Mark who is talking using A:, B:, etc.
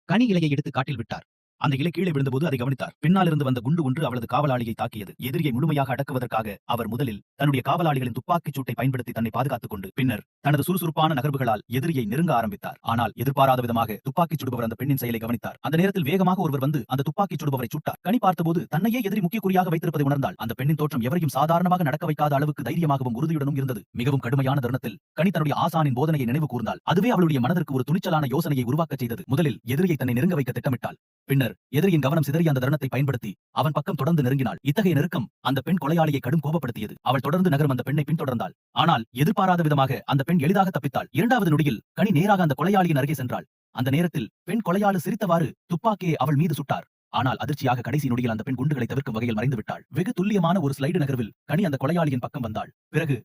A: கனி இலையை எடுத்து காட்டில் விட்டார். அந்த இலை கீழே விழுந்தபோது அதை கவனித்தார். பின்னால் இருந்து வந்த குண்டு ஒன்று அவளது காவலாளியை தாக்கியது. எதிரியை முழுமையாக அடக்குவதற்காக அவர் முதலில் தன்னுடைய காவலாளிகளின் துப்பாக்கிச் சூட்டை பயன்படுத்தி தன்னை பாதுகாத்துக் கொண்டு பின்னர் தனது சுறுசுறுப்பான நகர்வுகளால் எதிரியை நெருங்க ஆரம்பித்தார். ஆனால் எதிர்பாராத விதமாக துப்பாக்கிச் சுடுபவர் அந்த பெண்ணின் செயலை கவனித்தார். அந்த நேரத்தில் வேகமாக ஒருவர் வந்து அந்த துப்பாக்கிச் சுடுபவரை சுட்டார். கனி பார்த்தபோது தன்னையே எதிரி முக்கிய குறியாக வைத்திருப்பதை உணர்ந்தால் அந்த பெண்ணின் தோற்றம் எவரையும் சாதாரணமாக நடக்க வைக்காத அளவுக்கு தைரியமாகவும் உறுதியுடனும் இருந்தது. மிகவும் கடுமையான தருணத்தில் கனி தன்னுடைய ஆசானின் போதனையை நினைவு கூர்ந்தால் அதுவே அவளுடைய மனதிற்கு ஒரு துணிச்சலான யோசனையை உருவாக்கச் செய்தது. முதலில் எதிரியை தன்னை நெருங்க வைக்க திட்டமிட்டாள். பின்னர் எதிரியின் கவனம் சிதறிய அந்த தருணத்தை பயன்படுத்தி அவன் பக்கம் தொடர்ந்து நெருங்கினாள். இத்தகைய நெருக்கம் அந்த பெண் கொலையாளியை கடும் கோபப்படுத்தியது. அவள் தொடர்ந்து நகரும் அந்த பெண்ணை பின்தொடர்ந்தாள். ஆனால் எதிர்பாராத விதமாக அந்த பெண் எளிதாக தப்பித்தாள். இரண்டாவது நொடியில் கனி நேராக அந்த கொலையாளியின் அருகே சென்றாள். அந்த நேரத்தில் பெண் கொலையாளி சிரித்தவாறு துப்பாக்கியை அவள் மீது சுட்டார். ஆனால் அதிர்ச்சியாக கடைசி நொடியில் அந்த பெண் குண்டுகளை தவிர்க்கும் வகையில் மறைந்து விட்டாள். வெகு துல்லியமான ஒரு ஸ்லைடு நகர்வில் கனி அந்த கொலையாளியின் பக்கம் வந்தாள். பிறகு